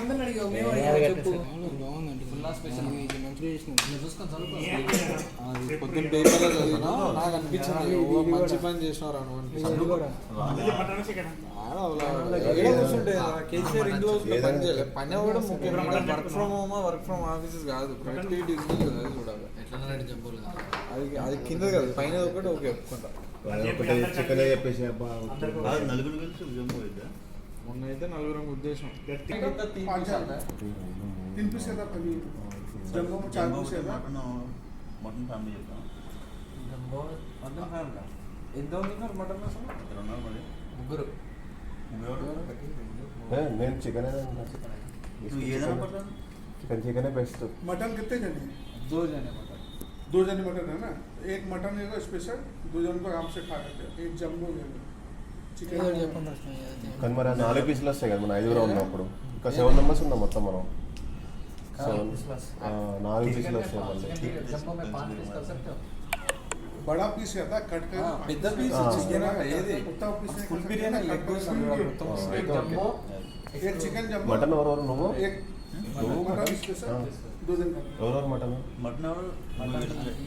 అందరిని అడిగావు మేము చెప్పు పొద్దున్న పేపర్లో చదివినా నాకు అనిపించింది మంచి పని చేసినారు కూర్చుంటే కేసీఆర్ ఇంట్లో పని చేయలేదు. పని కూడా ముఖ్యం. వర్క్ ఫ్రమ్ హోమా వర్క్ ఫ్రమ్ ఆఫీసెస్ కాదు, ప్రొడక్టివిటీ ఉంది కదా చూడాలి. అది కింద కదా, పైన ఒకటి ఓకే ఒప్పుకుంటా. చికెన్ చెప్పేసి మొన్న అయితే నలుగురం ఉద్దేశం మటన్ ఫ్యామిలీ చెప్తాం. ఎంత ఉన్నారు మటన్ అసలు? ముగ్గురు. నేను చికెన్ चिकन है बेस्ट. मटन कितने जने? 2 जने मटन. 2 जने मटन है ना. एक मटन है स्पेशल, 2 जन को आराम से खा सकते हैं. एक जम्बो है चिकन. కానీ మరి 4 పీసులు వస్తాయి కదా, మన 5 ఉన్నప్పుడు ఇంకా 7 మెంబర్స్ ఉన్నాం మొత్తం మనం. 4 పీసులు వస్తాయి మళ్ళీ. बड़ा पीस है कट कर పెద్ద పీస్ చికెన్ ఏది ఫుల్ బిర్యానీ లెగ్ పీస్ మొత్తం जम्बो. एक चिकन जम्बो. మటన్ ఎవరెవరు నువ్వు? एक मटन स्पेशल 2 जन का. ఎవరెవరు మటన్? మటన్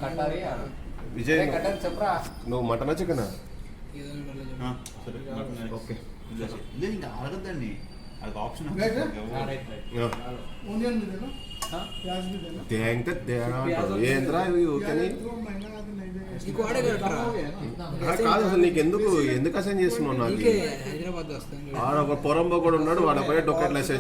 కట్టారి విజయ్ కట్టారి చెప్పరా. నువ్వు మటనా చికెనా? ఓకే లేదు ఇంకా అడగద్దండి, అది ఆప్షన్. ओनियन भी देना, प्याज भी देना. ఏంద్రా ఇవి ఊరికని కాదు అసలు నీకు ఎందుకు అసైన్ చేస్తున్నావు? నాకు ఆడ ఒక పొరంబో కూడా ఉన్నాడు, వాడపై డొక్కెట్లు వేసే.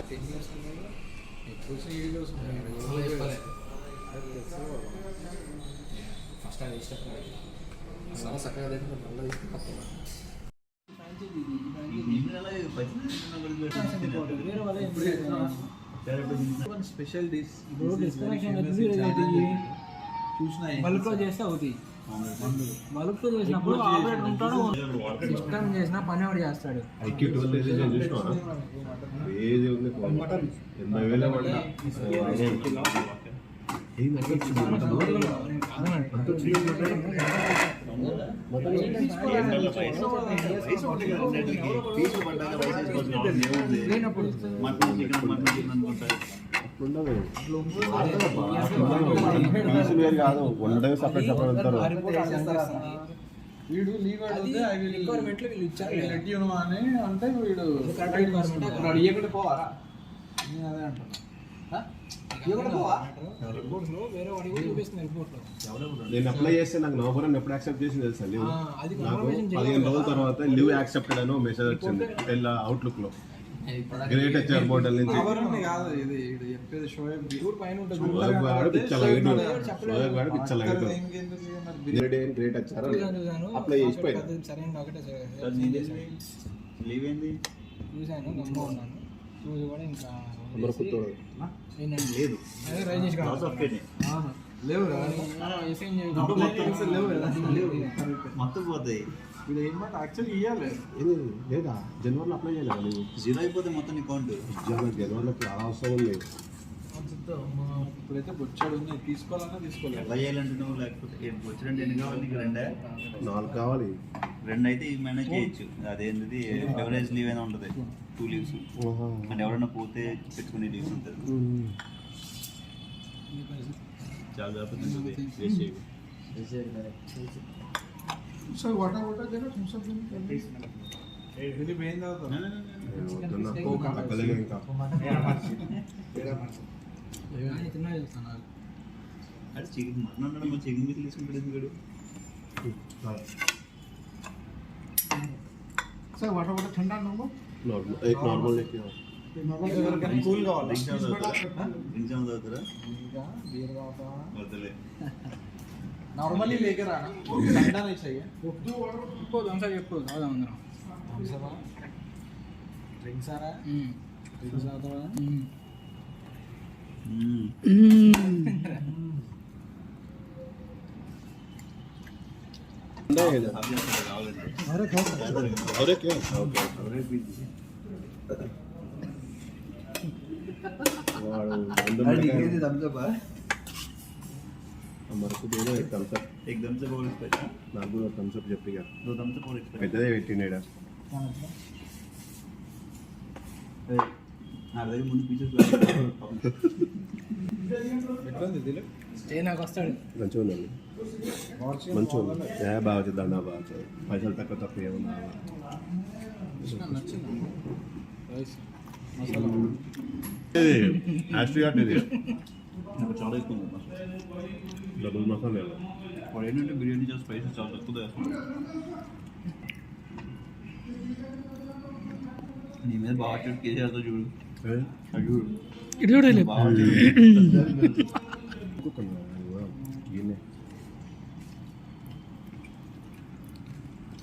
స్పెషల్ డిష్ బల్క్ లో చేస్తే అవుతాయి. బల్క్ లో చేసినప్పుడు ఆపరేటర్ ఉంటాడు, సిస్టమ్ చేసిన పని వాడు చేస్తాడు. కాదు, వండడం సపరేట్ వెళ్తారు. వీడు లీవ్ రిక్వైర్మెంట్లు వీళ్ళు ఇచ్చారు అని అంటే వీడు ఇవ్వకుండా పోవారా? నేను అదే అంటాను. నేను అప్లై చేస్తే నాకు నవంబర్ ఎప్పుడు యాక్సెప్ట్ చేసింది తెలుసా? లీవ్ నాకు 15 రోజుల తర్వాత లీవ్ యాక్సెప్టెడ్ అని మెసేజ్ వచ్చింది అవుట్లుక్ లో. గ్రేట్ హెచ్ఆర్ పోర్టల్ నుంచి. కాదు ఇది చెప్పేది షోయబ్ గ్రేట్ హెచ్ఆర్ అప్లై చేసిపోయింది. లీవ్ ఏంది? చూసాను, గమ్మ ఉన్నాను. చూసి కూడా ఇంకా లేదు లేవు మొత్తం పోతాయి. ఇది ఏమంటే యాక్చువల్లీ ఇవ్వాలి లేదా జనవరిలో అప్లై చేయలేదు నువ్వు? 0 అయిపోతే మొత్తం అకౌంట్ జనవరిలో చాలా అవసరం ఉంది. ఇప్పుడైతే బొచ్చాడు ఉన్నాయి, తీసుకోవాలన్నా తీసుకోలేదు. అప్లై చేయాలంటే నువ్వు, లేకపోతే వచ్చినట్టు ఎన్ని కావాలి నీకు? 4 కావాలి. 2 అయితే ఈ మేనేజ్ చేయొచ్చు. అదేంటిది ఎవరేజ్ లీవ్ అయినా ఉంటుంది, 2 లీవ్స్. అంటే ఎవరైనా పోతే పెట్టుకునే లీవ్స్ ఉంటుంది. చాలా జాగ్రత్తగా వేస్ట్ చేయి. सर वाटर देना तुम सब दिन ఇది మెయిన్ ఇంకా అంటే చికెన్ మటన్ అన్నాడు, చికెన్ మీద తీసుకుంటాడు ఎందుకు? सर वाटर ठंडा नंबर नॉर्मल लेके आओ. కూల్ కావాలి. తాగుతారా? వద్దులే. नॉर्मली लेकर आना, ठंडा नहीं चाहिए. చెప్పు థమ్స్ అప్ చెప్పు, తాగుదాం అందరం. థమ్స్ అప్ డ్రింక్స్ आ रहा है? ड्रिंक्स आता है. अरे क्या हमारे को दोनों एक थम्स अप. एक दम से बोल इसका నాకు థమ్స్ అప్ చెప్పిగా. 2 दम से बोल इसका పెద్దదే పెట్టినేడా. నా దగ్గర ముందు పీసెస్ ఎట్లా ఉంది దిలీప్? స్టే నాకు వస్తాడు. మంచిగా ఉందండి, మంచిగా ఉంది. బాగా వచ్చింది దండా, బాగా వచ్చింది. పైసలు తక్కువ తక్కువ ఏమన్నా నచ్చింది రైస్ హ్యాస్ట్రీ ఘాట్ ఇది నాకు చాలా ఎక్కువ ఉంది డబుల్ మసాలా వాడు ఏంటంటే బిర్యానీ చాలా స్పైసెస్ చాలా తక్కువ వేస్తున్నాడు. నీ మీద బాగా చెట్టు కేసేస్తా చూడు, అది చూడు ఇటు చూడలే. బాగా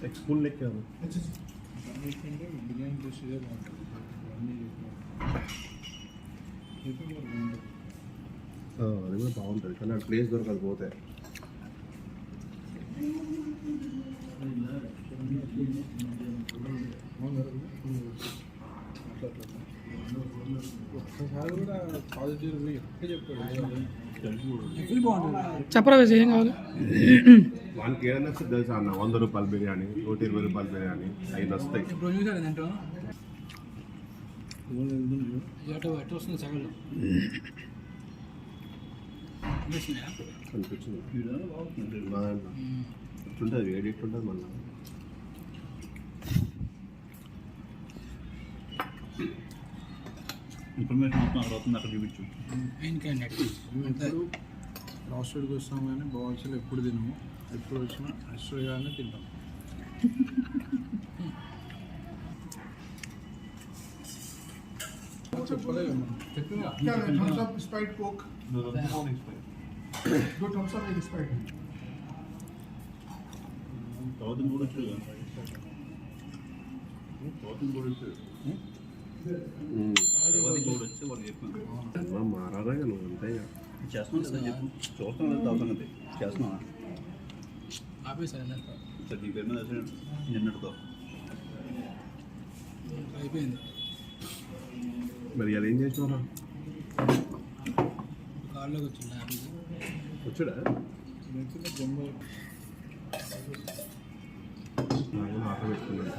एक स्पून लेके आओ। బిర్యానీ టేస్ట్ ఇదే బాగుంటుంది. అది కూడా బాగుంటుంది కానీ ఆ ప్లేస్ దొరకదు పోతే. ఒక్కసారి కూడా పాజిటివ్ రివ్యూ ఎక్కువ చెప్పాడు. ఫుల్ బాగుంటుంది. చెప్పరా వేసి ఏం కావాలి? వానికి ఏదైనా నచ్చింది తెలుసా అన్న, 100 రూపాయల బిర్యానీ, 120 రూపాయల బిర్యానీ అవి నచ్చుతాయి. ఇప్పుడు చూసాడు ఏంటో ఎటు వస్తుంది సగలు అనిపించింది మా దాంట్లో ఎట్లుంటుంది, వేడి ఎట్లుంటుంది మళ్ళీ. ఇన్ఫర్మేషన్ మొత్తం అక్కడ అవుతుంది, అక్కడ చూపించు. ఎప్పుడు రాస్టెడ్కి వస్తాం కానీ బాల్స్లో ఎప్పుడు తినము. ఎప్పుడు వచ్చినా రెస్టారెంట్గానే తింటాం. చెప్పలేదు क्या है थम्स अप स्प्राइट कोक दो थम्स अप एक स्प्राइट తర్వాత కూడా వచ్చేది వచ్చి వాళ్ళు చెప్పాను మారారా నువ్వు అంతే ఇక. చేస్తున్నావు కదా చెప్పు, చూస్తాం కదా తాగుతాం చేస్తున్నావా ఆపేసారు సార్ నీ పేరు మీద వేసాడు నిన్నటితో అయిపోయింది. మరి అది ఏం చేసినారా, కాళ్ళలోకి వచ్చింది ఆపేసి. వచ్చాడా? జంబో నాకు ఆట పెట్టుకున్నాను,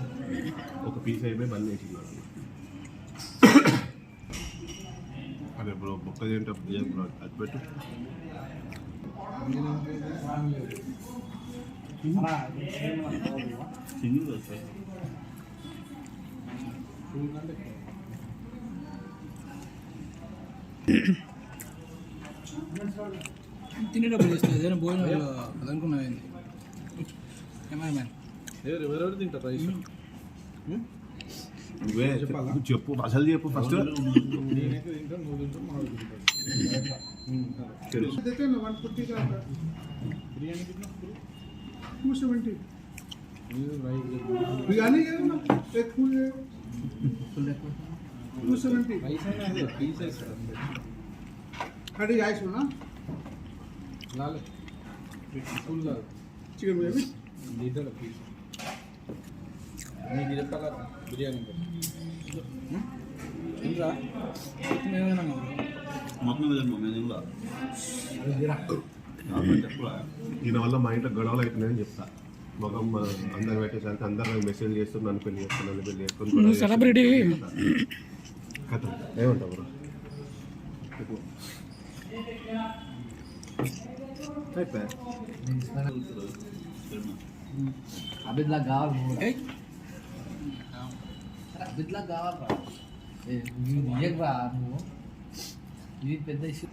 ఒక పీస్ అయిపోయి బంద్ చేసినాను. అదే బ్రో బొక్క తింటే బ్రో అది పెట్టు. సింగిల్ కదా సార్ తినేటప్పుడు చేస్తుంది ఏదైనా భోజనం అనుకున్నావు ఏమైనా మ్యాన్ ఎవరెవరు తింటారు రైస్? నువ్వే చెప్పు, అసలు చెప్పు ఫస్ట్. నేనైతే తింటాను, నువ్వు తింటావు, మాకు తింటాడు. देते हैं ना 140 का आता है బిర్యానీ कितना 270 ये राइस बिरयानी है ना एक फुल 270 రైస్ అయినా పీస్ వేస్తాడు అంతే. कड़ी राइस हो ना లాలే ఫుల్ కాదు, चिकन बिरयानी లీటర్ పీస్. నీకు చెప్పాలా బిర్యానీ ఇంకా ఏమైనా మొత్తం మీద మేము కూడా చెప్పరా దీని వల్ల మా ఇంట్లో గొడవలు అవుతున్నాయని చెప్తా. మొగం అందరు పెట్టేసరికి అందరు మెసేజ్ చేస్తున్నారు, నన్ను పెళ్లి చేస్తాను, నన్ను పెళ్లి చేసుకుని సెలబ్రిటీ కథ ఏమంటావు బ్రో? అయిపోయా అభిద్లా కావాలి అభిద్లా కావాలరా ఇది తీయకరా నువ్వు ఇది పెద్ద ఇష్యూ